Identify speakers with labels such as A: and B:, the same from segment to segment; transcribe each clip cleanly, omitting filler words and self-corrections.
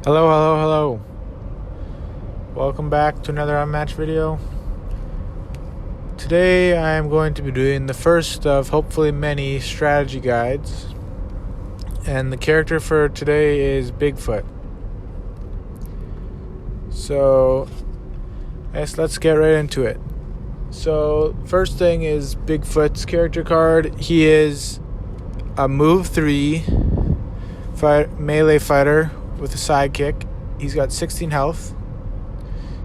A: Hello, hello, hello. Welcome back to another Unmatched video. Today I am going to be doing the first of hopefully many strategy guides. And the character for today is Bigfoot. So, let's get right into it. So, first thing is Bigfoot's character card. He is a move 3 melee fighter with a sidekick. He's got 16 health.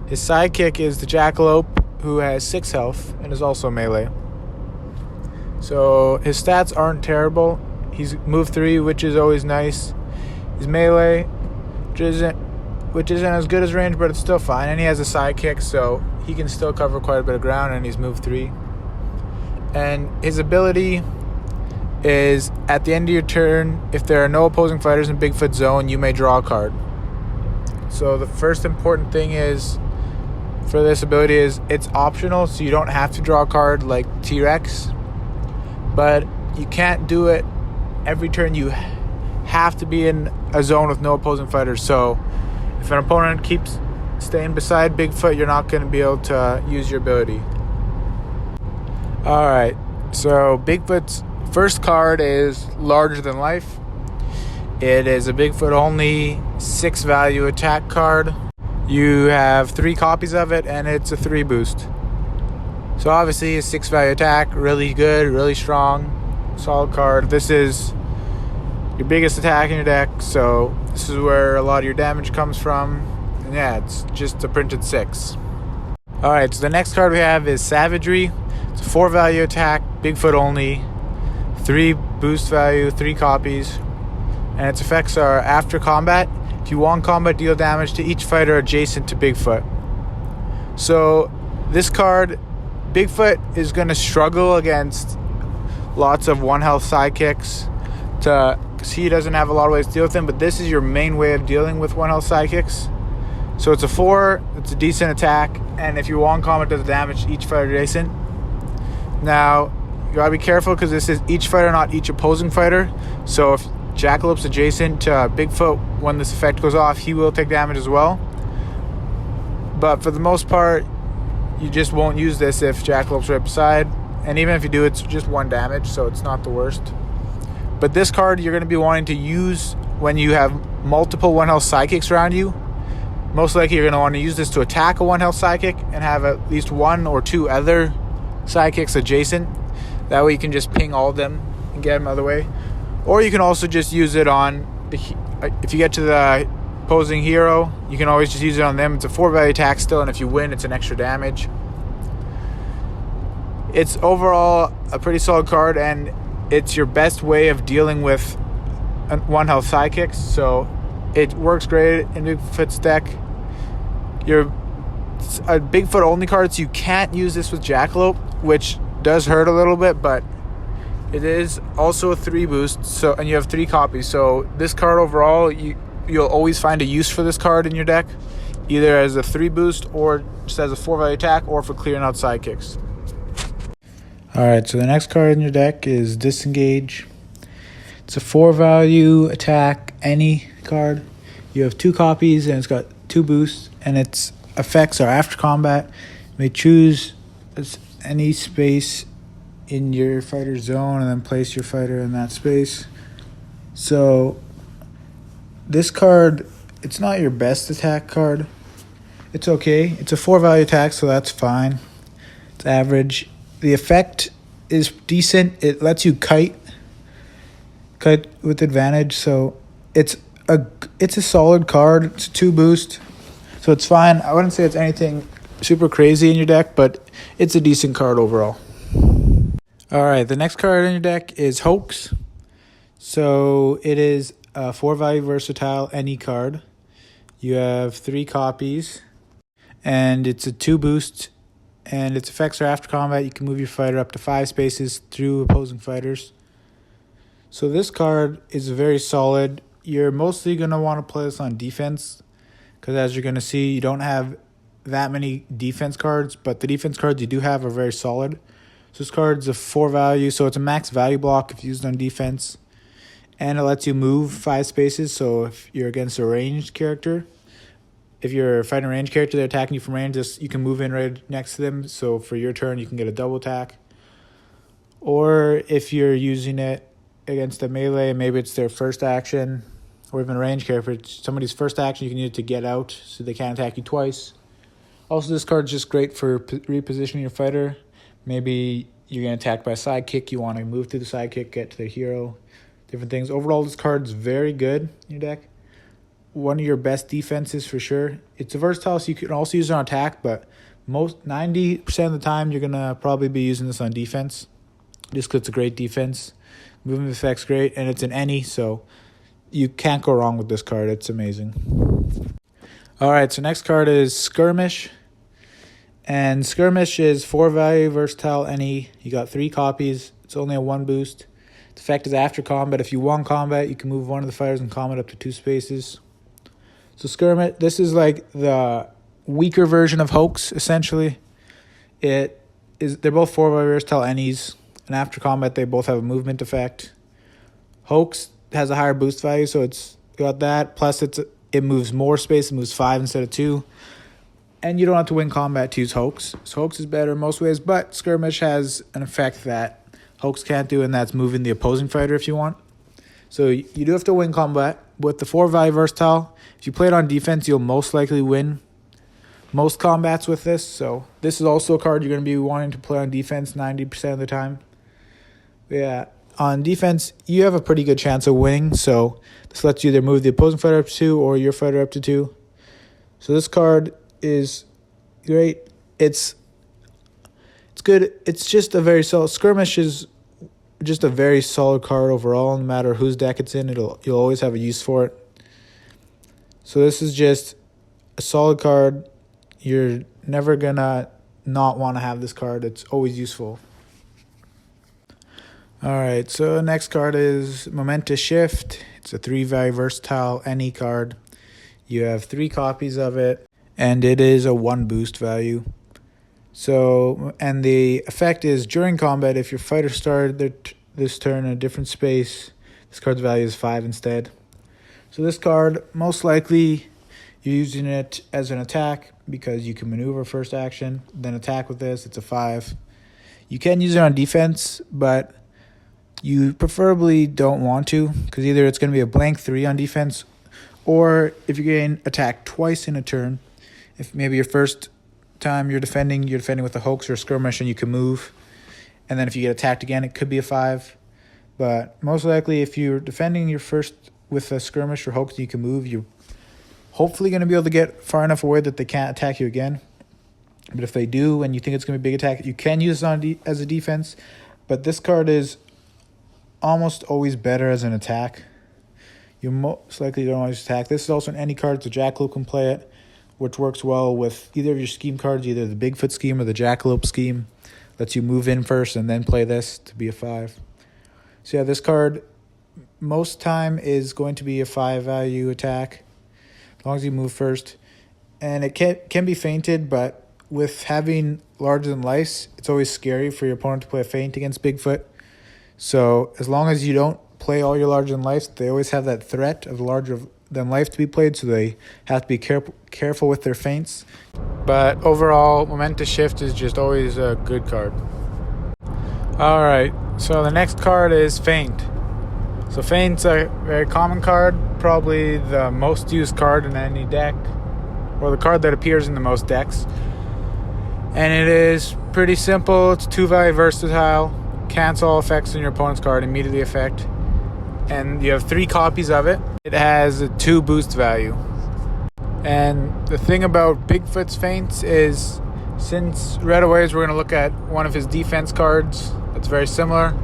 A: His sidekick is the jackalope, who has 6 health and is also melee. So his stats aren't terrible. He's move 3, which is always nice. He's melee, which isn't as good as range, but it's still fine. And he has a sidekick, so he can still cover quite a bit of ground, and he's move 3. And his ability is at the end of your turn, if there are no opposing fighters in Bigfoot zone, you may draw a card. So the first important thing is for this ability is it's optional, so you don't have to draw a card like T-Rex, but you can't do it every turn. You have to be in a zone with no opposing fighters. So if an opponent keeps staying beside Bigfoot, you're not going to be able to use your ability. Alright, so Bigfoot's first card is Larger Than Life. It is a Bigfoot only 6 value attack card. You have 3 copies of it, and it's a 3 boost. So obviously a 6 value attack, really good, really strong, solid card. This is your biggest attack in your deck, so this is where a lot of your damage comes from. And yeah, it's just a printed 6. Alright, so the next card we have is Savagery. It's a 4 value attack, Bigfoot only, 3 boost value, 3 copies. And its effects are after combat. If you won combat, deal damage to each fighter adjacent to Bigfoot. So this card, Bigfoot is going to struggle against lots of 1 health sidekicks because he doesn't have a lot of ways to deal with them, but this is your main way of dealing with 1 health sidekicks. So it's a 4, it's a decent attack, and if you won combat, does damage to each fighter adjacent. Now, you gotta be careful because this is each fighter, not each opposing fighter. So if Jackalope's adjacent to Bigfoot, when this effect goes off, he will take damage as well. But for the most part, you just won't use this if Jackalope's right beside. And even if you do, it's just 1 damage, so it's not the worst. But this card you're going to be wanting to use when you have multiple 1 health sidekicks around you. Most likely you're going to want to use this to attack a 1 health sidekick and have at least 1 or 2 other sidekicks adjacent. That way you can just ping all of them and get them out of the way. Or you can also just use it on, if you get to the opposing hero, you can always just use it on them. It's a 4 value attack still, and if you win, it's an extra damage. It's overall a pretty solid card, and it's your best way of dealing with 1 health sidekicks. So it works great in Bigfoot's deck. It's a Bigfoot only card, so you can't use this with Jackalope, which does hurt a little bit, but it is also a 3 boost, so and you have 3 copies. So this card overall, you'll always find a use for this card in your deck, either as a 3 boost or just as a 4 value attack or for clearing out sidekicks. Alright, so the next card in your deck is Disengage. It's a 4 value attack, any card. You have 2 copies and it's got 2 boosts, and its effects are after combat. You may choose any space in your fighter zone and then place your fighter in that space. So this card, it's not your best attack card. It's okay. It's a 4 value attack, so that's fine. It's average. The effect is decent. It lets you kite with advantage, so it's a solid card. It's a 2 boost, so it's fine. I wouldn't say it's anything super crazy in your deck, but it's a decent card overall. Alright, the next card in your deck is Hoax. So it is a 4 value versatile any card. You have 3 copies, and it's a 2 boost, and its effects are after combat. You can move your fighter up to 5 spaces through opposing fighters. So this card is very solid. You're mostly going to want to play this on defense, because as you're going to see, you don't have that many defense cards, but the defense cards you do have are very solid. So this card's a 4 value, so it's a max value block if used on defense. and it lets you move 5 spaces. So if you're against a ranged character, if you're fighting a ranged character, they're attacking you from range, you can move in right next to them. So for your turn, you can get a double attack. Or if you're using it against a melee, maybe it's their first action, or even a ranged character, if it's somebody's first action, you can use it to get out so they can't attack you twice. Also, this card's just great for repositioning your fighter. Maybe you're getting attacked by a sidekick, you want to move through the sidekick, get to the hero, different things. Overall, this card's very good in your deck. One of your best defenses for sure. It's a versatile, so you can also use it on attack, but 90% of the time, you're going to probably be using this on defense, just because it's a great defense. Movement effect's great, and it's an any, so you can't go wrong with this card. It's amazing. All right, so next card is Skirmish. And Skirmish is 4 value, versatile, any. You got 3 copies. It's only a 1 boost. Its effect is after combat. If you won combat, you can move one of the fighters in combat up to 2 spaces. So Skirmish, this is like the weaker version of Hoax, essentially. They're both 4 value, versatile, any's. And after combat, they both have a movement effect. Hoax has a higher boost value, so it's got that. Plus, it moves more space. It moves 5 instead of 2. And you don't have to win combat to use Hoax. So Hoax is better in most ways, but Skirmish has an effect that Hoax can't do, and that's moving the opposing fighter if you want. So you do have to win combat. With the 4 value versatile, if you play it on defense, you'll most likely win most combats with this. So this is also a card you're going to be wanting to play on defense 90% of the time. Yeah, on defense, you have a pretty good chance of winning. So this lets you either move the opposing fighter up to 2 or your fighter up to 2. So this card is great. It's good. It's just a very solid. Skirmish is just a very solid card overall. No matter whose deck it's in, you'll always have a use for it. So this is just a solid card. You're never gonna not want to have this card. It's always useful. All right, so next card is Momentous Shift. It's a 3 value versatile any card. You have 3 copies of it, and it is a 1 boost value. So, and the effect is during combat, if your fighter started this turn in a different space, this card's value is 5 instead. So this card, most likely you're using it as an attack because you can maneuver first action, then attack with this. It's a 5. You can use it on defense, but you preferably don't want to, because either it's going to be a blank 3 on defense, or if you're getting attacked twice in a turn, if maybe your first time you're defending with a Hoax or a Skirmish and you can move, and then if you get attacked again, it could be a 5. But most likely, if you're defending your first with a Skirmish or Hoax and you can move, you're hopefully going to be able to get far enough away that they can't attack you again. But if they do and you think it's going to be a big attack, you can use it as a defense. But this card is almost always better as an attack. You most likely don't always attack. This is also an any card, so Jackalope can play it, which works well with either of your scheme cards, either the Bigfoot scheme or the Jackalope scheme. Lets you move in first and then play this to be a 5. So yeah, this card most time is going to be a 5 value attack, as long as you move first. And it can be feinted, but with having larger than life, it's always scary for your opponent to play a feint against Bigfoot. So as long as you don't play all your larger than life, they always have that threat of larger than life to be played, so they have to be careful with their feints. But overall, Momentous Shift is just always a good card. All right, so the next card is Feint. So Feint's a very common card, probably the most used card in any deck, or the card that appears in the most decks. And it is pretty simple. It's 2 value versatile. Cancel all effects on your opponent's card, immediately affect. And you have 3 copies of it. It has a 2 boost value. And the thing about Bigfoot's feints is, since right away we're going to look at one of his defense cards that's very similar.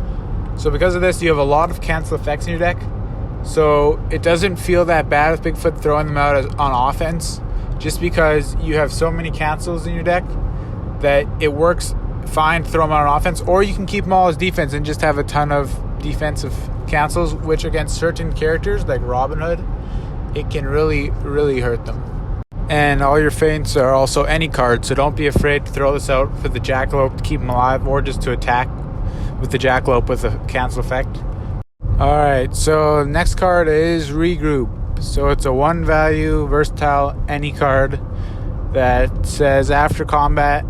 A: So because of this, you have a lot of cancel effects in your deck. So it doesn't feel that bad with Bigfoot throwing them out on offense, just because you have so many cancels in your deck that it works fine to throw them out on offense. Or you can keep them all as defense and just have a ton of defensive cancels, which against certain characters like Robin Hood, it can really, really hurt them. And all your feints are also any card, so don't be afraid to throw this out for the Jackalope to keep him alive, or just to attack with the Jackalope with a cancel effect. Alright, so next card is Regroup. So it's a 1 value versatile any card that says after combat,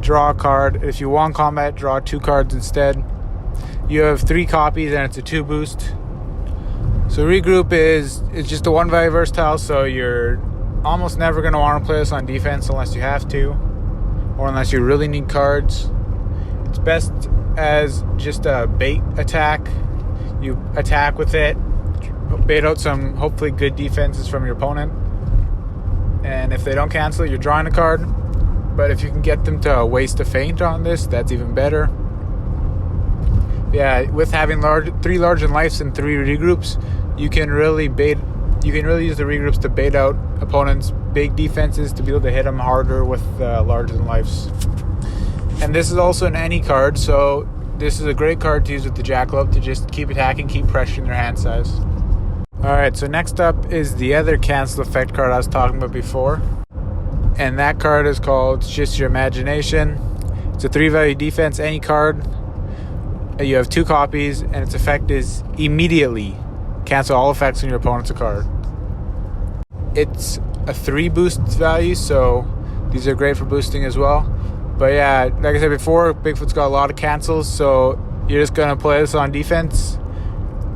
A: draw a card. If you want combat, draw 2 cards instead. You have 3 copies and it's a 2 boost. So Regroup is just a 1 value versatile, so you're almost never going to want to play this on defense unless you have to, or unless you really need cards. It's best as just a bait attack. You attack with it, bait out some hopefully good defenses from your opponent, and if they don't cancel, you're drawing a card. But if you can get them to waste a feint on this, that's even better. Yeah, with having 3 large in lives and 3 regroups, you can really use the regroups to bait out opponents' big defenses to be able to hit them harder with large in lives. And this is also an any card, so this is a great card to use with the Jackalope to just keep attacking, keep pressuring their hand size. Alright, so next up is the other cancel effect card I was talking about before. And that card is called Just Your Imagination. It's a 3 value defense any card. You have 2 copies, and its effect is immediately cancel all effects on your opponent's card. It's a 3 boost value, so these are great for boosting as well. But yeah, like I said before, Bigfoot's got a lot of cancels, so you're just going to play this on defense.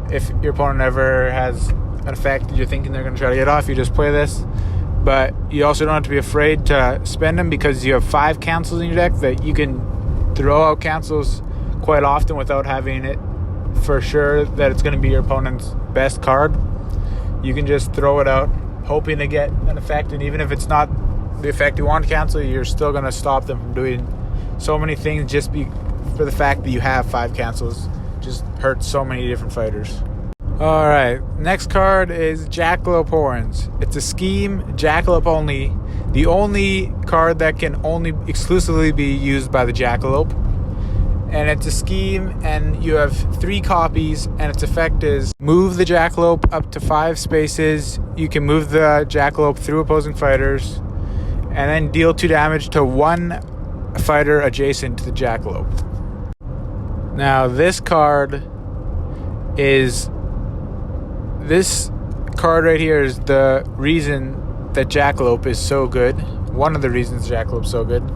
A: If your opponent ever has an effect that you're thinking they're going to try to get off, you just play this. But you also don't have to be afraid to spend them because you have 5 cancels in your deck that you can throw out cancels quite often without having it for sure that it's going to be your opponent's best card. You can just throw it out hoping to get an effect, and even if it's not the effect you want to cancel, you're still going to stop them from doing so many things just for the fact that you have 5 cancels. Just hurts so many different fighters. Alright, next card is Jackalope Horns. It's a scheme, Jackalope only. The only card that can only exclusively be used by the Jackalope. And it's a scheme, and you have 3 copies, and its effect is move the Jackalope up to 5 spaces. You can move the Jackalope through opposing fighters, and then deal 2 damage to 1 fighter adjacent to the Jackalope. Now, this card right here is the reason that Jackalope is so good. One of the reasons Jackalope's so good.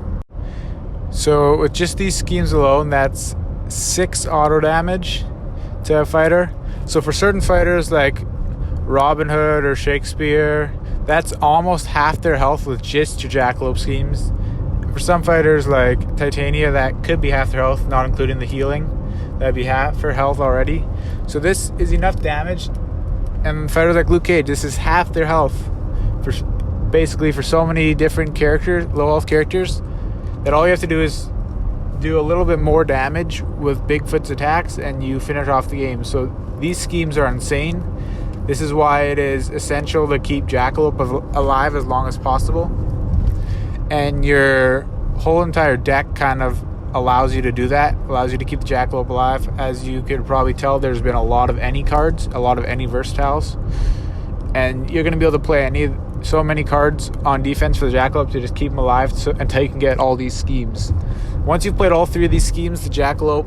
A: So with just these schemes alone, that's 6 auto damage to a fighter. So for certain fighters like Robin Hood or Shakespeare, that's almost half their health with just your Jackalope schemes. For some fighters like Titania, that could be half their health, not including the healing. That'd be half her health already. So this is enough damage. And fighters like Luke Cage, this is half their health. Basically for so many different characters, low health characters, that all you have to do is do a little bit more damage with Bigfoot's attacks and you finish off the game. So these schemes are insane. This is why it is essential to keep Jackalope alive as long as possible. And your whole entire deck kind of allows you to do that, allows you to keep the Jackalope alive. As you could probably tell, there's been a lot of any cards, a lot of any versatiles. And you're going to be able to play so many cards on defense for the Jackalope to just keep him alive until you can get all these schemes. Once you've played all 3 of these schemes, the Jackalope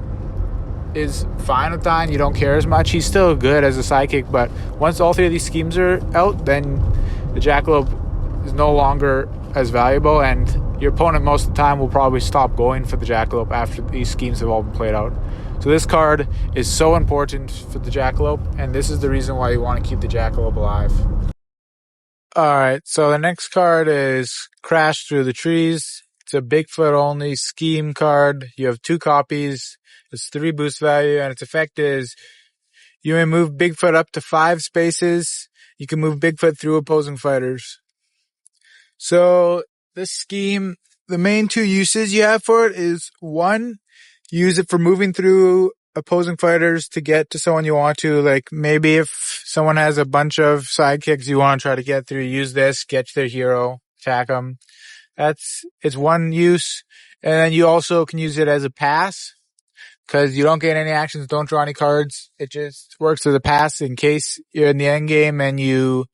A: is fine with that and you don't care as much. He's still good as a sidekick, but once all 3 of these schemes are out, then the Jackalope is no longer as valuable, and your opponent most of the time will probably stop going for the Jackalope after these schemes have all been played out. So this card is so important for the Jackalope, and this is the reason why you want to keep the Jackalope alive. Alright, so the next card is Crash Through the Trees. It's a Bigfoot only scheme card. You have 2 copies. It's 3 boost value, and its effect is you may move Bigfoot up to 5 spaces. You can move Bigfoot through opposing fighters. So this scheme, the main 2 uses you have for it is 1, use it for moving through opposing fighters to get to someone you want to. Like maybe if someone has a bunch of sidekicks you want to try to get through, use this, get to their hero, attack them. It's 1 use. And then you also can use it as a pass because you don't get any actions, don't draw any cards. It just works as a pass in case you're in the end game and your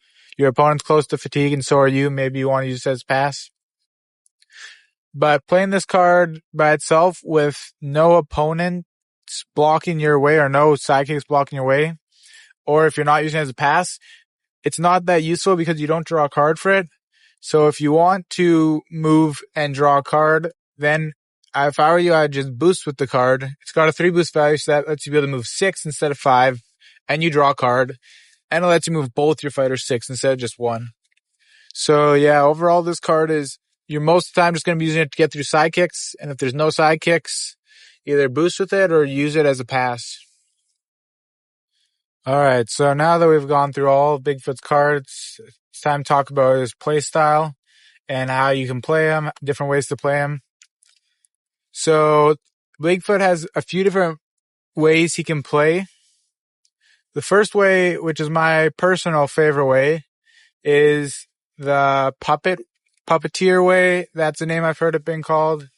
A: opponent's close to fatigue and so are you. Maybe you want to use it as pass. But playing this card by itself with no opponents blocking your way or no sidekicks blocking your way, or if you're not using it as a pass, it's not that useful because you don't draw a card for it. So if you want to move and draw a card, then if I were you, I'd just boost with the card. It's got a 3 boost value, so that lets you be able to move 6 instead of 5, and you draw a card, and it lets you move both your fighters 6 instead of just 1. So yeah, overall this card is, you're most of the time just going to be using it to get through sidekicks, and if there's no sidekicks, either boost with it or use it as a pass. Alright, so now that we've gone through all of Bigfoot's cards, it's time to talk about his play style and how you can play him, different ways to play him. So Bigfoot has a few different ways he can play. The first way, which is my personal favorite way, is the puppeteer way. That's the name I've heard it being called.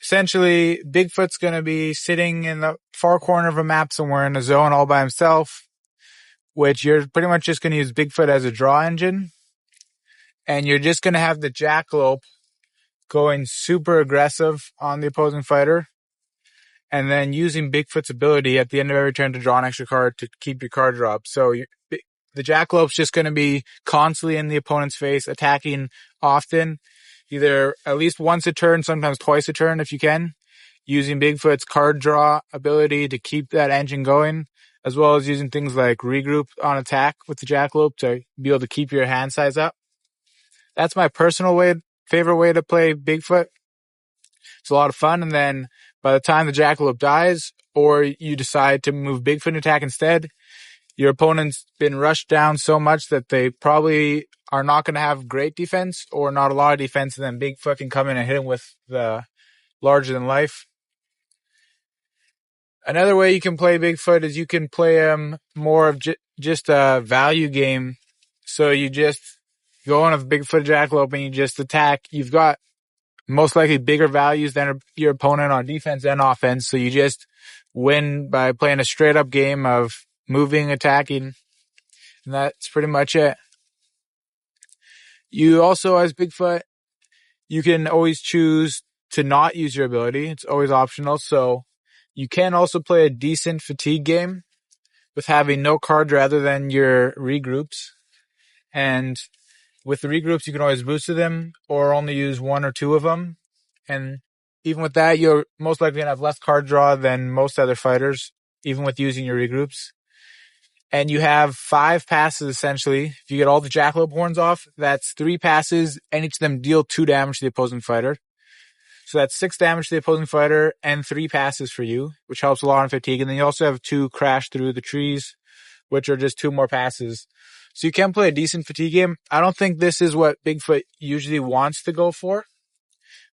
A: Essentially, Bigfoot's going to be sitting in the far corner of a map somewhere in a zone all by himself, which you're pretty much just going to use Bigfoot as a draw engine. And you're just going to have the jackalope going super aggressive on the opposing fighter, and then using Bigfoot's ability at the end of every turn to draw an extra card to keep your card draw up. So the jackalope's just going to be constantly in the opponent's face, attacking often, either at least once a turn, sometimes twice a turn if you can, using Bigfoot's card draw ability to keep that engine going, as well as using things like regroup on attack with the jackalope to be able to keep your hand size up. That's my personal favorite way to play Bigfoot. It's a lot of fun, and then by the time the jackalope dies, or you decide to move Bigfoot attack instead, your opponent's been rushed down so much that they probably are not going to have great defense or not a lot of defense, and then Bigfoot can come in and hit him with the larger than life. Another way you can play Bigfoot is you can play him more of just a value game. So you just go on a Bigfoot jackalope and you just attack. You've got most likely bigger values than your opponent on defense and offense. So you just win by playing a straight up game of moving, attacking, and that's pretty much it. You also, as Bigfoot, you can always choose to not use your ability. It's always optional. So you can also play a decent fatigue game with having no cards rather than your regroups. And with the regroups, you can always boost to them or only use 1 or 2 of them. And even with that, you're most likely going to have less card draw than most other fighters, even with using your regroups. And you have 5 passes, essentially. If you get all the jackalope horns off, that's 3 passes, and each of them deal 2 damage to the opposing fighter. So that's 6 damage to the opposing fighter and 3 passes for you, which helps a lot on fatigue. And then you also have 2 crash through the trees, which are just 2 more passes. So you can play a decent fatigue game. I don't think this is what Bigfoot usually wants to go for,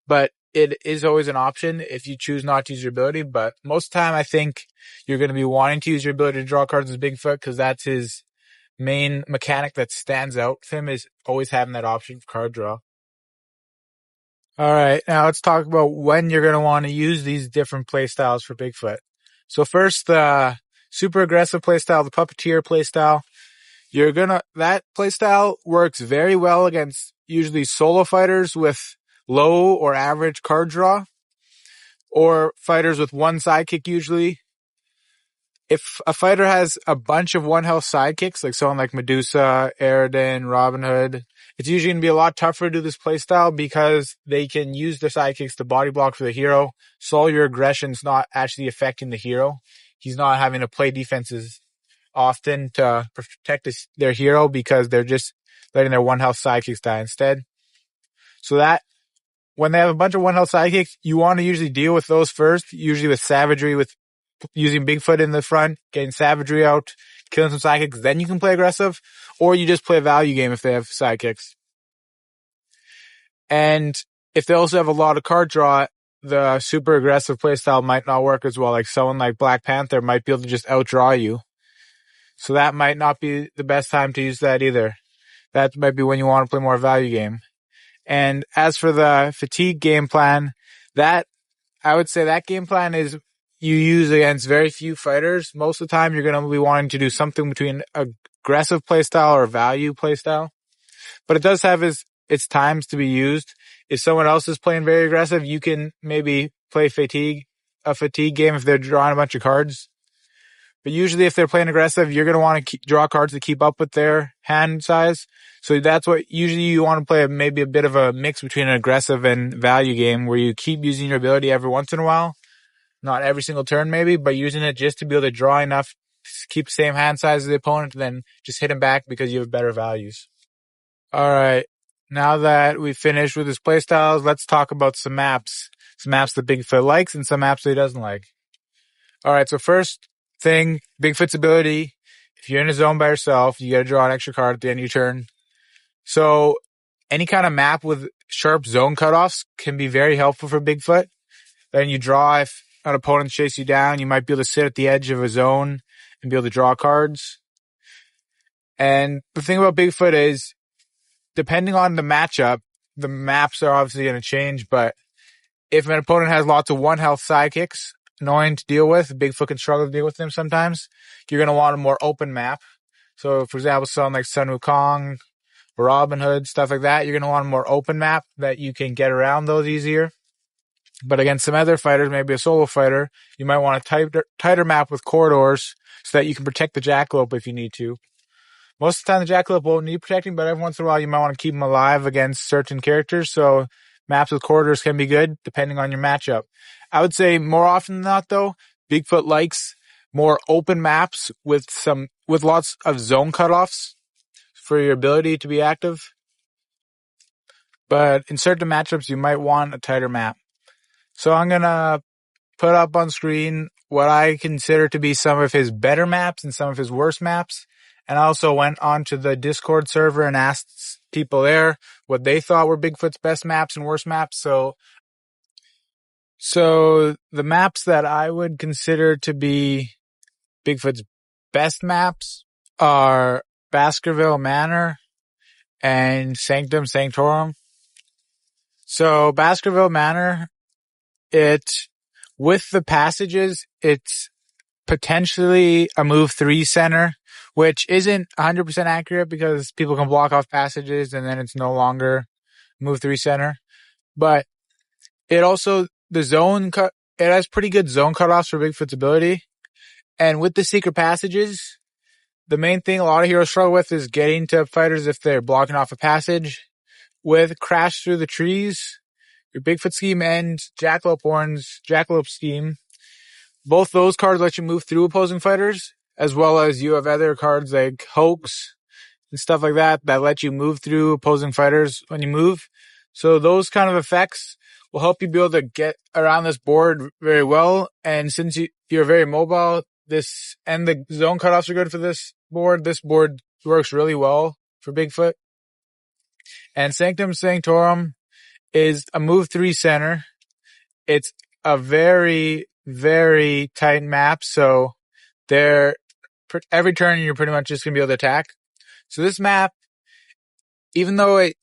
A: but it is always an option if you choose not to use your ability. But most of the time, I think you're going to be wanting to use your ability to draw cards as Bigfoot because that's his main mechanic that stands out with him, is always having that option for card draw. All right, now let's talk about when you're going to want to use these different play styles for Bigfoot. So first, the super aggressive play style, the puppeteer play style. That play style works very well against usually solo fighters with low or average card draw, or fighters with 1 sidekick usually. If a fighter has a bunch of 1 health sidekicks, like someone like Medusa, Aridin, Robin Hood, it's usually going to be a lot tougher to do this playstyle because they can use their sidekicks to body block for the hero. So all your aggression's not actually affecting the hero. He's not having to play defenses often to protect their hero because they're just letting their 1 health sidekicks die instead. So that when they have a bunch of 1 health sidekicks, you want to usually deal with those first, usually with savagery, with using Bigfoot in the front, getting savagery out, killing some sidekicks, then you can play aggressive, or you just play a value game if they have sidekicks. And if they also have a lot of card draw, the super aggressive playstyle might not work as well. Like someone like Black Panther might be able to just outdraw you. So that might not be the best time to use that either. That might be when you want to play more value game. And as for the fatigue game plan, I would say that game plan is you use against very few fighters. Most of the time, you're going to be wanting to do something between aggressive playstyle or value playstyle. But it does have its times to be used. If someone else is playing very aggressive, you can maybe play a fatigue game if they're drawing a bunch of cards. But usually if they're playing aggressive, you're going to want to draw cards to keep up with their hand size. So that's what usually you want to play, maybe a bit of a mix between an aggressive and value game where you keep using your ability every once in a while. Not every single turn maybe, but using it just to be able to draw enough, keep the same hand size as the opponent, and then just hit him back because you have better values. All right. Now that we've finished with his playstyles, let's talk about some maps. Some maps that Bigfoot likes and some maps that he doesn't like. All right. So first thing, Bigfoot's ability. If you're in a zone by yourself, you got to draw an extra card at the end of your turn. So any kind of map with sharp zone cutoffs can be very helpful for Bigfoot. Then you draw if an opponent chases you down, you might be able to sit at the edge of a zone and be able to draw cards. And the thing about Bigfoot is, depending on the matchup, the maps are obviously going to change, but if an opponent has lots of one health sidekicks, annoying to deal with, Bigfoot can struggle to deal with them sometimes, you're going to want a more open map. So, for example, something like Sun Wukong, Robin Hood, stuff like that, you're going to want a more open map that you can get around those easier. But against some other fighters, maybe a solo fighter, you might want a tighter map with corridors so that you can protect the jackalope if you need to. Most of the time, the jackalope won't need protecting, but every once in a while, you might want to keep him alive against certain characters. So maps with corridors can be good depending on your matchup. I would say more often than not, though, Bigfoot likes more open maps with lots of zone cutoffs for your ability to be active. But in certain matchups, you might want a tighter map. So I'm going to put up on screen what I consider to be some of his better maps and some of his worst maps. And I also went onto the Discord server and asked people there what they thought were Bigfoot's best maps and worst maps. So the maps that I would consider to be Bigfoot's best maps are Baskerville Manor and Sanctum Sanctorum. So Baskerville Manor, with the passages, it's potentially a move 3 center, which isn't 100% accurate because people can block off passages and then it's no longer move 3 center. But it also, it has pretty good zone cutoffs for Bigfoot's ability. And with the secret passages, the main thing a lot of heroes struggle with is getting to fighters if they're blocking off a passage. With Crash Through the Trees, your Bigfoot scheme and Jackalope scheme, both those cards let you move through opposing fighters, as well as you have other cards like Hoax and stuff like that let you move through opposing fighters when you move. So those kind of effects will help you be able to get around this board very well. And since you're very mobile, the zone cutoffs are good for this board. This board works really well for Bigfoot. And Sanctum Sanctorum is a move 3 center. It's a very, very tight map. So every turn you're pretty much just going to be able to attack. So this map, even though it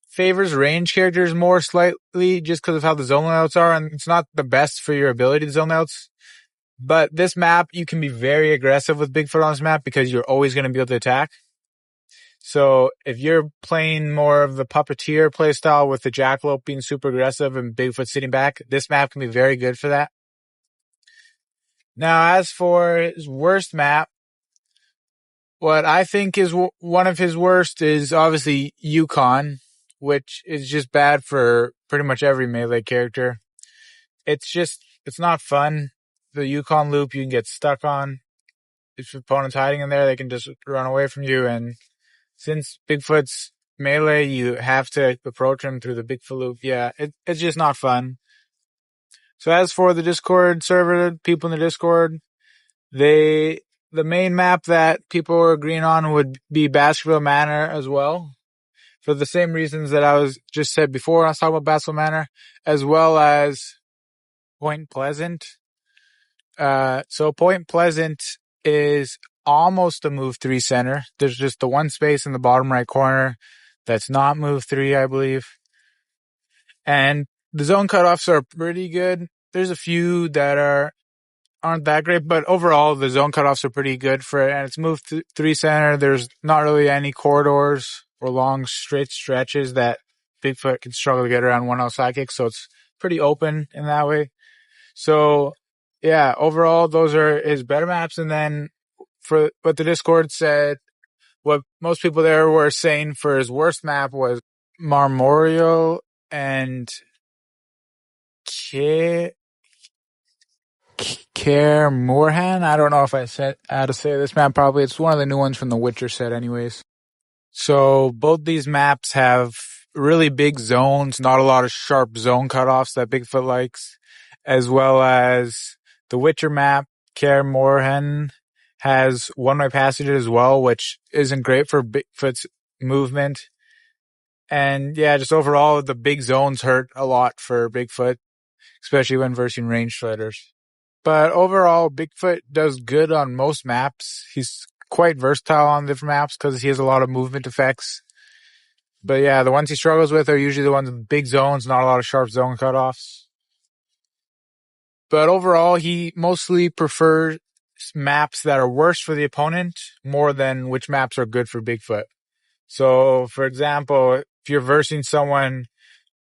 A: favors range characters more slightly just because of how the zone layouts are, and it's not the best for your ability to zone layouts, but this map, you can be very aggressive with Bigfoot on this map because you're always going to be able to attack. So if you're playing more of the puppeteer playstyle with the jackalope being super aggressive and Bigfoot sitting back, this map can be very good for that. Now, as for his worst map, what I think is one of his worst is obviously Yukon, which is just bad for pretty much every melee character. It's not fun. The Yukon loop you can get stuck on. If your opponent's hiding in there, they can just run away from you. And since Bigfoot's melee, you have to approach him through the Bigfoot loop. Yeah, it's just not fun. So as for the Discord server, people in the Discord, the main map that people were agreeing on would be Baskerville Manor as well, for the same reasons that I was just said before when I was talking about Baskerville Manor, as well as Point Pleasant. So Point Pleasant is almost a move 3 center. There's just the one space in the bottom right corner that's not move 3, I believe. And the zone cutoffs are pretty good. There's a few that aren't that great, but overall the zone cutoffs are pretty good for it. And it's move 3 center. There's not really any corridors or long straight stretches that Bigfoot can struggle to get around one out sidekick. So it's pretty open in that way. So yeah, overall, those are his better maps. And then for what the Discord said, what most people there were saying for his worst map was Marmorio and Care Morhan. I don't know if I said how to say this map. Probably it's one of the new ones from the Witcher set, anyways. So both these maps have really big zones, not a lot of sharp zone cutoffs that Bigfoot likes, as well as the Witcher map, Kaer Morhen, has one-way passages as well, which isn't great for Bigfoot's movement. And yeah, just overall, the big zones hurt a lot for Bigfoot, especially when versing range fighters. But overall, Bigfoot does good on most maps. He's quite versatile on different maps because he has a lot of movement effects. But yeah, the ones he struggles with are usually the ones with big zones, not a lot of sharp zone cutoffs. But overall, he mostly prefers maps that are worse for the opponent more than which maps are good for Bigfoot. So, for example, if you're versing someone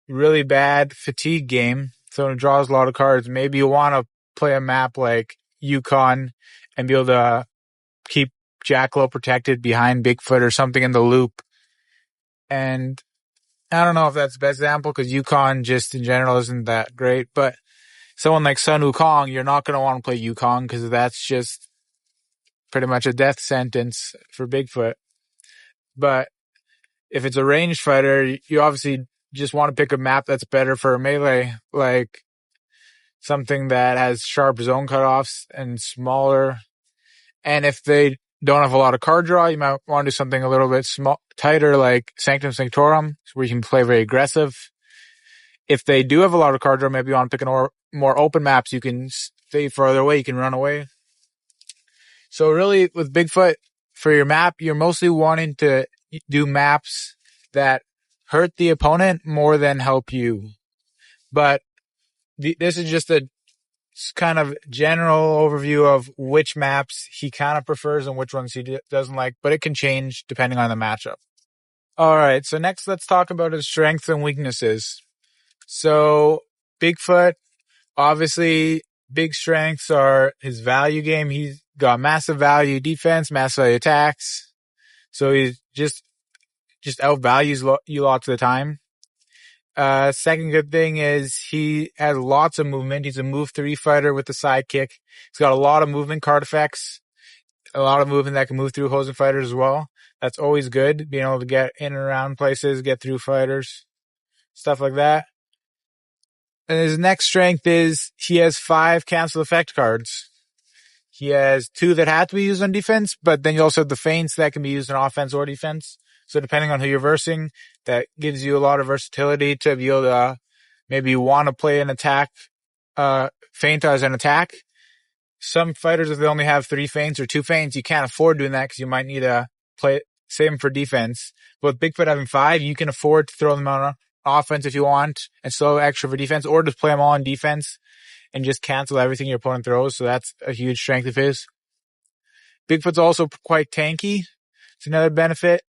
A: really bad fatigue game, someone who draws a lot of cards, maybe you want to play a map like Yukon and be able to keep Jackalope protected behind Bigfoot or something in the loop. And I don't know if that's the best example because Yukon just in general isn't that great, but someone like Sun Wukong, you're not going to want to play Yukon because that's just pretty much a death sentence for Bigfoot. But if it's a ranged fighter, you obviously just want to pick a map that's better for a melee, like something that has sharp zone cutoffs and smaller. And if they don't have a lot of card draw, you might want to do something a little bit tighter, like Sanctum Sanctorum, where you can play very aggressive. If they do have a lot of card draw, maybe you want to pick more open maps. You can stay farther away. You can run away. So really, with Bigfoot, for your map, you're mostly wanting to do maps that hurt the opponent more than help you. But this is just a kind of general overview of which maps he kind of prefers and which ones he doesn't like, but it can change depending on the matchup. All right, so next let's talk about his strengths and weaknesses. So Bigfoot, obviously, big strengths are his value game. He's got massive value defense, massive value attacks. So he just outvalues you lots of the time. Second good thing is he has lots of movement. He's a move 3 fighter with the sidekick. He's got a lot of movement card effects, a lot of movement that can move through opposing fighters as well. That's always good, being able to get in and around places, get through fighters, stuff like that. And his next strength is he has 5 cancel effect cards. He has 2 that have to be used on defense, but then you also have the feints that can be used on offense or defense. So depending on who you're versing, that gives you a lot of versatility to be able to maybe you want to play an attack, feint as an attack. Some fighters, if they only have 3 feints or 2 feints, you can't afford doing that because you might need to save them for defense. But with Bigfoot having 5, you can afford to throw them on offense if you want and still have extra for defense, or just play them all on defense and just cancel everything your opponent throws. So that's a huge strength of his. Bigfoot's also quite tanky. It's another benefit.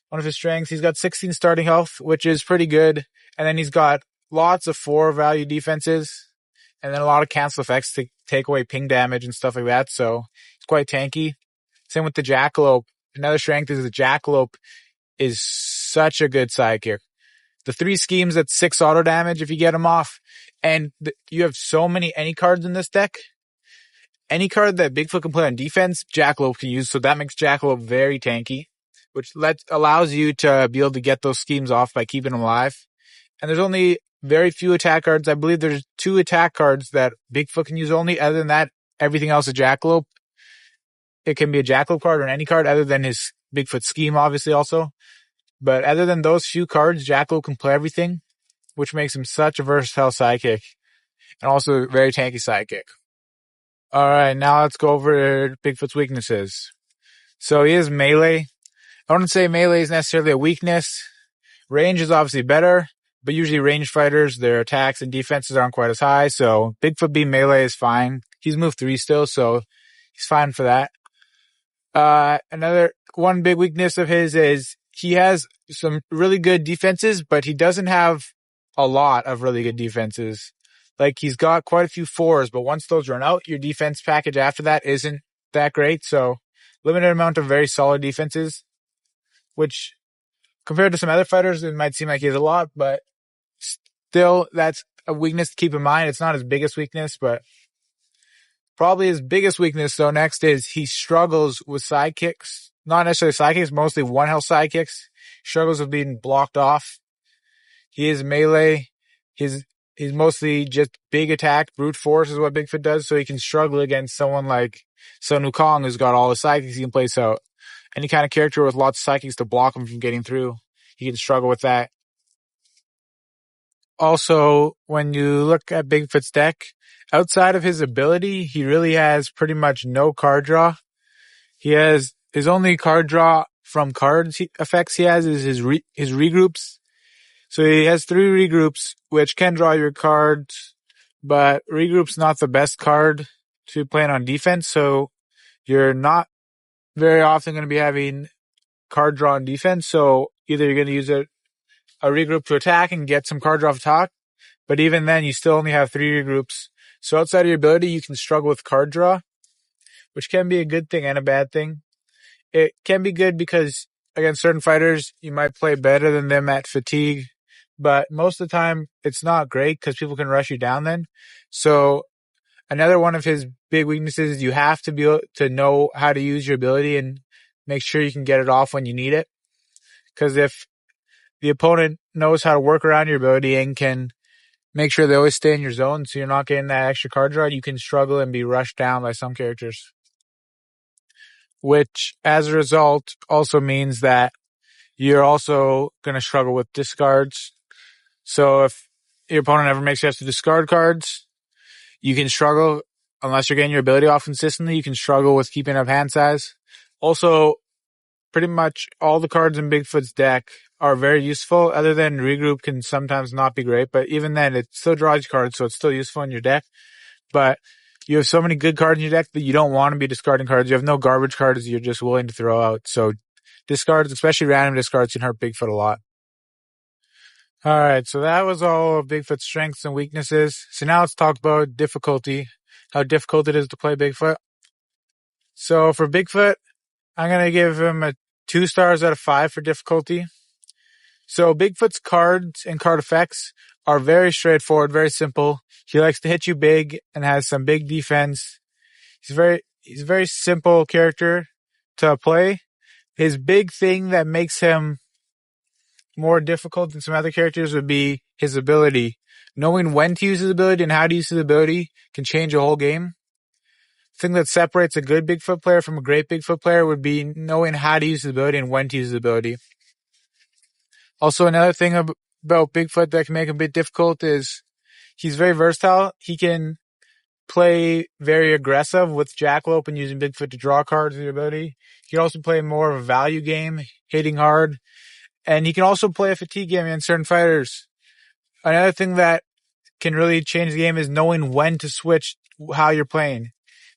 A: One of his strengths, he's got 16 starting health, which is pretty good. And then he's got lots of 4 value defenses and then a lot of cancel effects to take away ping damage and stuff like that. So it's quite tanky. Same with the Jackalope. Another strength is the Jackalope is such a good sidekick. The 3 schemes at 6 auto damage if you get him off. And you have so many any cards in this deck. Any card that Bigfoot can play on defense, Jackalope can use. So that makes Jackalope very tanky, which allows you to be able to get those schemes off by keeping them alive. And there's only very few attack cards. I believe there's 2 attack cards that Bigfoot can use only. Other than that, everything else is Jackalope. It can be a Jackalope card or any card other than his Bigfoot scheme, obviously, also. But other than those few cards, Jackalope can play everything, which makes him such a versatile sidekick and also a very tanky sidekick. All right, now let's go over Bigfoot's weaknesses. So he is melee. I wouldn't say melee is necessarily a weakness. Range is obviously better, but usually ranged fighters, their attacks and defenses aren't quite as high. So Bigfoot being melee is fine. He's move 3 still, so he's fine for that. Another one big weakness of his is he has some really good defenses, but he doesn't have a lot of really good defenses. Like, he's got quite a few 4s, but once those run out, your defense package after that isn't that great. So, limited amount of very solid defenses, which compared to some other fighters, it might seem like he has a lot, but still, that's a weakness to keep in mind. It's not his biggest weakness, but probably his biggest weakness, though, next is he struggles with sidekicks. Not necessarily sidekicks, mostly one health sidekicks. Struggles with being blocked off. He is melee. He's mostly just big attack. Brute force is what Bigfoot does, so he can struggle against someone like Sun Wukong, who's got all the sidekicks he can place out. Any kind of character with lots of sidekicks to block him from getting through, he can struggle with that. Also, when you look at Bigfoot's deck, outside of his ability, he really has pretty much no card draw. He has his only card draw from cards effects he has is his regroups. So he has 3 regroups, which can draw your cards, but regroup's not the best card to play on defense. So you're not very often going to be having card draw on defense. So either you're going to use a regroup to attack and get some card draw off top, but even then you still only have 3 regroups. So outside of your ability, you can struggle with card draw, which can be a good thing and a bad thing. It can be good because against certain fighters, you might play better than them at fatigue, but most of the time it's not great because people can rush you down then. So another one of his big weaknesses is you have to be able to know how to use your ability and make sure you can get it off when you need it. Because if the opponent knows how to work around your ability and can make sure they always stay in your zone so you're not getting that extra card draw, you can struggle and be rushed down by some characters. Which, as a result, also means that you're also going to struggle with discards. So if your opponent ever makes you have to discard cards, you can struggle, unless you're getting your ability off consistently, you can struggle with keeping up hand size. Also, pretty much all the cards in Bigfoot's deck are very useful, other than regroup can sometimes not be great, but even then it still draws cards, so it's still useful in your deck. But you have so many good cards in your deck that you don't want to be discarding cards. You have no garbage cards you're just willing to throw out. So discards, especially random discards, can hurt Bigfoot a lot. Alright, so that was all of Bigfoot's strengths and weaknesses. So now let's talk about difficulty, how difficult it is to play Bigfoot. So for Bigfoot, I'm going to give him a 2 stars out of 5 for difficulty. So Bigfoot's cards and card effects are very straightforward, very simple. He likes to hit you big and has some big defense. He's a very simple character to play. His big thing that makes him more difficult than some other characters would be his ability. Knowing when to use his ability and how to use his ability can change a whole game. The thing that separates a good Bigfoot player from a great Bigfoot player would be knowing how to use his ability and when to use his ability. Also, another thing about Bigfoot that can make him a bit difficult is he's very versatile. He can play very aggressive with Jackalope and using Bigfoot to draw cards with your ability. He can also play more of a value game, hitting hard. And he can also play a fatigue game against certain fighters. Another thing that can really change the game is knowing when to switch how you're playing.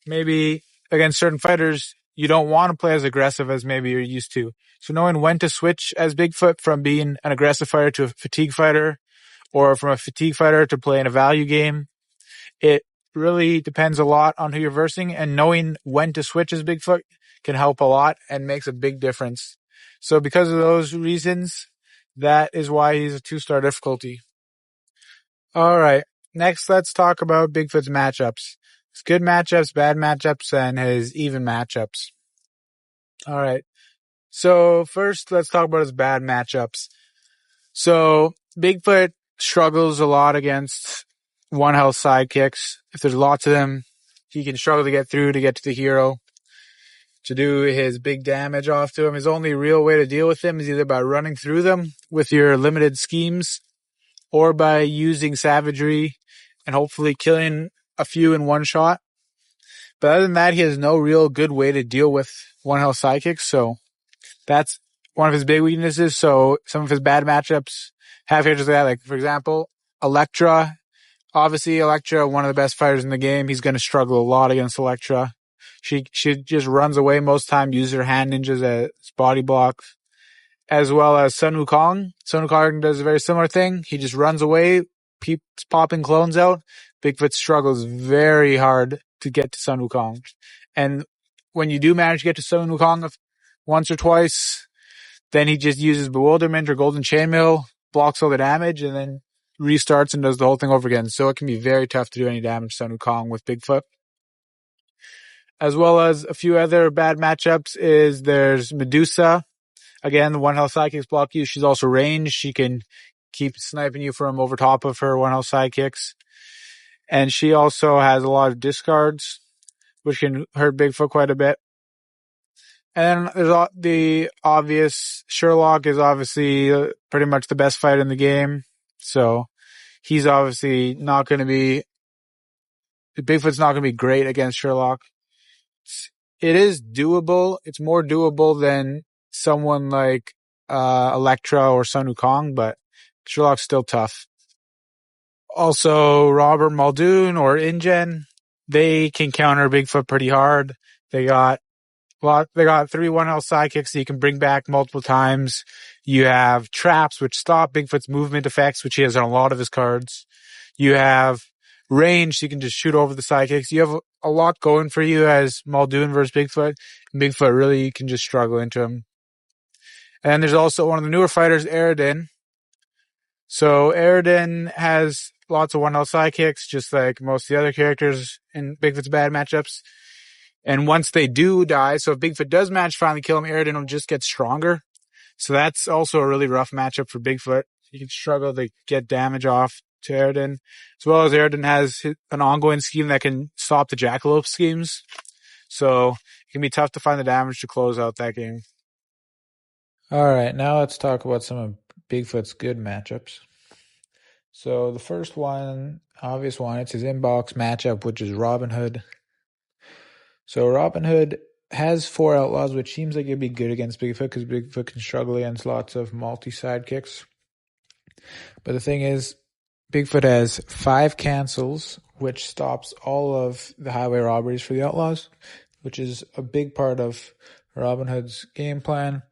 A: Maybe against certain fighters, you don't want to play as aggressive as maybe you're used to. So knowing when to switch as Bigfoot from being an aggressive fighter to a fatigue fighter, or from a fatigue fighter to playing a value game, it really depends a lot on who you're versing, and knowing when to switch as Bigfoot can help a lot and makes a big difference. So because of those reasons, that is why he's a 2-star difficulty. Alright, next let's talk about Bigfoot's matchups. His good matchups, bad matchups, and his even matchups. Alright, so first let's talk about his bad matchups. So Bigfoot struggles a lot against 1 health sidekicks. If there's lots of them, he can struggle to get through to get to the hero to do his big damage off to him. His only real way to deal with them is either by running through them with your limited schemes, or by using savagery and hopefully killing a few in one shot. But other than that, he has no real good way to deal with 1 health sidekicks, so that's one of his big weaknesses. So some of his bad matchups have characters like that, like for example, Elektra. Obviously, Elektra, one of the best fighters in the game. He's going to struggle a lot against Elektra. She just runs away most of the time, uses her hand ninjas as body blocks. As well as Sun Wukong. Sun Wukong does a very similar thing. He just runs away, keeps popping clones out, Bigfoot struggles very hard to get to Sun Wukong. And when you do manage to get to Sun Wukong once or twice, then he just uses Bewilderment or Golden Chainmail, blocks all the damage, and then restarts and does the whole thing over again. So it can be very tough to do any damage to Sun Wukong with Bigfoot. As well as a few other bad matchups there's Medusa. Again, the one health sidekicks block you. She's also ranged. She can keep sniping you from over top of her one health sidekicks. And she also has a lot of discards, which can hurt Bigfoot quite a bit. And then there's the obvious Sherlock is obviously pretty much the best fighter in the game. So he's obviously not going to be, Bigfoot's not going to be great against Sherlock. It is doable. It's more doable than someone like Electra or Sun Wukong, but Sherlock's still tough. Also, Robert Muldoon or InGen, they can counter Bigfoot pretty hard. They got 3 1-health sidekicks that you can bring back multiple times. You have traps, which stop Bigfoot's movement effects, which he has on a lot of his cards. You have range, so you can just shoot over the sidekicks. You have a lot going for you as Muldoon versus Bigfoot. And Bigfoot really can just struggle into him. And there's also one of the newer fighters, Aridin. So Aridin has lots of 1-health sidekicks, just like most of the other characters in Bigfoot's bad matchups. And once they do die, so if Bigfoot does finally kill him, Aridin will just get stronger. So that's also a really rough matchup for Bigfoot. You can struggle to get damage off to Aridin, as well as Aridin has an ongoing scheme that can stop the Jackalope schemes. So it can be tough to find the damage to close out that game. All right, now let's talk about some of Bigfoot's good matchups. So the first one, obvious one, it's his inbox matchup, which is Robin Hood. So Robin Hood has 4 outlaws, which seems like it'd be good against Bigfoot because Bigfoot can struggle against lots of multi-sidekicks. But the thing is, Bigfoot has 5 cancels, which stops all of the highway robberies for the outlaws, which is a big part of Robin Hood's game plan.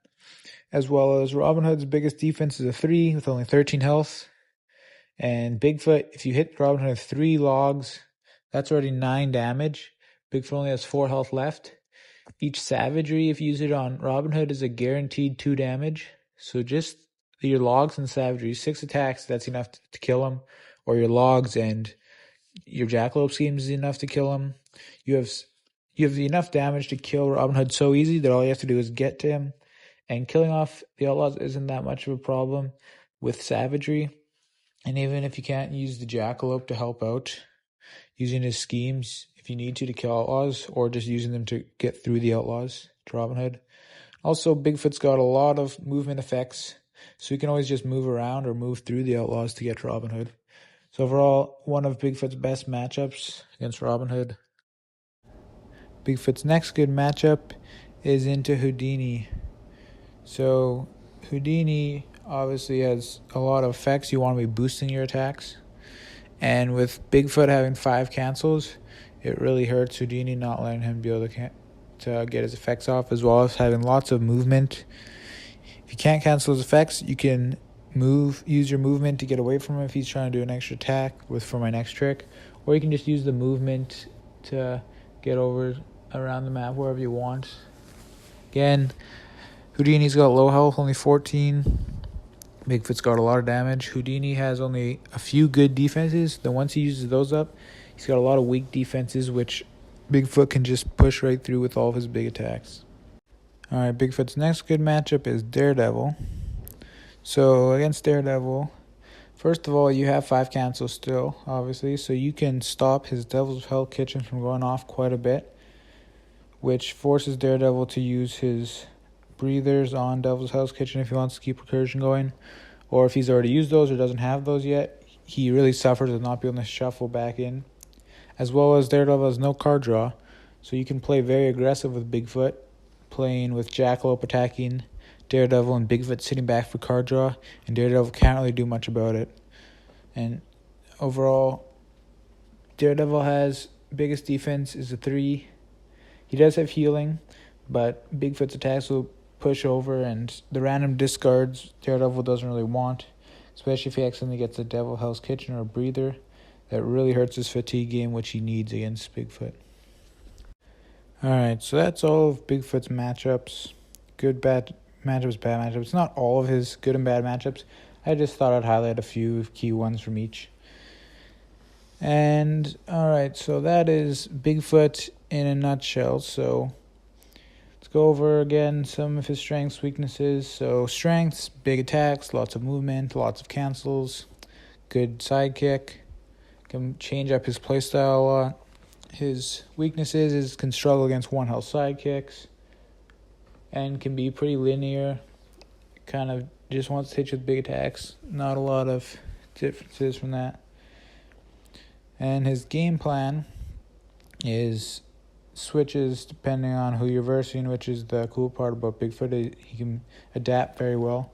A: As well as Robin Hood's biggest defense is a 3 with only 13 health. And Bigfoot, if you hit Robin Hood with 3 logs, that's already 9 damage. Bigfoot only has 4 health left. Each savagery, if you use it on Robin Hood, is a guaranteed 2 damage. So just your logs and savagery, 6 attacks, that's enough to kill him. Or your logs and your Jackalope schemes is enough to kill him. You have enough damage to kill Robin Hood so easy that all you have to do is get to him. And killing off the outlaws isn't that much of a problem with savagery. And even if you can't use the Jackalope to help out, using his schemes if you need to kill outlaws, or just using them to get through the outlaws to Robin Hood. Also, Bigfoot's got a lot of movement effects, so you can always just move around or move through the outlaws to get to Robin Hood. So overall, one of Bigfoot's best matchups against Robin Hood. Bigfoot's next good matchup is into Houdini. So Houdini obviously has a lot of effects. You want to be boosting your attacks. And with Bigfoot having 5 cancels, it really hurts Houdini not letting him be able to get his effects off, as well as having lots of movement. If you can't cancel his effects, you can use your movement to get away from him if he's trying to do an extra attack for my next trick. Or you can just use the movement to get over around the map wherever you want. Again, Houdini's got low health, only 14. Bigfoot's got a lot of damage. Houdini has only a few good defenses. Then once he uses those up, he's got a lot of weak defenses, which Bigfoot can just push right through with all of his big attacks. Alright, Bigfoot's next good matchup is Daredevil. So against Daredevil, first of all, you have 5 cancels still, obviously, so you can stop his Devil's Hell Kitchen from going off quite a bit, which forces Daredevil to use his breathers on Devil's Hell's Kitchen if he wants to keep recursion going, or if he's already used those or doesn't have those yet, he really suffers with not being able to shuffle back in. As well as Daredevil has no card draw, so you can play very aggressive with Bigfoot, playing with Jackalope attacking Daredevil and Bigfoot sitting back for card draw, and Daredevil can't really do much about it. And overall, Daredevil has biggest defense is a 3. He does have healing, but Bigfoot's attacks will push over, and the random discards Daredevil doesn't really want, especially if he accidentally gets a Devil Hell's Kitchen or a breather. That really hurts his fatigue game, which he needs against Bigfoot. Alright, so that's all of Bigfoot's matchups. Good, bad matchups, bad matchups. It's not all of his good and bad matchups. I just thought I'd highlight a few key ones from each. And, alright, so that is Bigfoot in a nutshell. So, let's go over again some of his strengths, weaknesses. So, strengths, big attacks, lots of movement, lots of cancels, good sidekick, can change up his playstyle a lot. His weaknesses is can struggle against one health sidekicks and can be pretty linear. Kind of just wants to hit you with big attacks. Not a lot of differences from that. And his game plan is switches depending on who you're versing, which is the cool part about Bigfoot. He can adapt very well.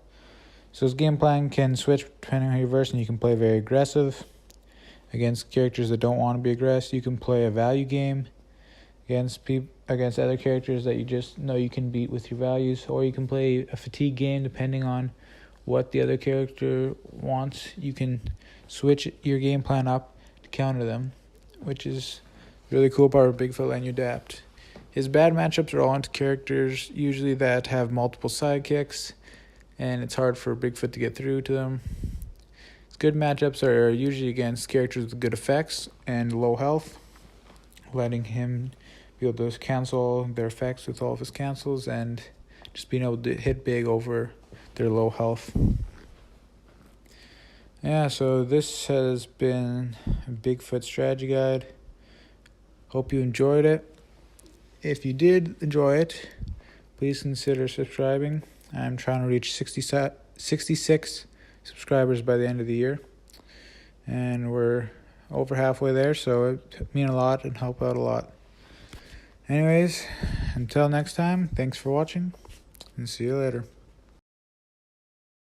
A: So his game plan can switch depending on who you're versing. You can play very aggressive against characters that don't want to be aggressive. You can play a value game against other characters that you just know you can beat with your values, or you can play a fatigue game depending on what the other character wants. You can switch your game plan up to counter them, which is really cool part of Bigfoot, letting you adapt. His bad matchups are all into characters usually that have multiple sidekicks, and it's hard for Bigfoot to get through to them. Good matchups are usually against characters with good effects and low health, letting him be able to cancel their effects with all of his cancels and just being able to hit big over their low health. Yeah, so this has been a Bigfoot strategy guide. Hope you enjoyed it. If you did enjoy it, please consider subscribing. I'm trying to reach 66 subscribers by the end of the year, and we're over halfway there, so it mean a lot and help out a lot. Anyways, until next time, thanks for watching, and see you later.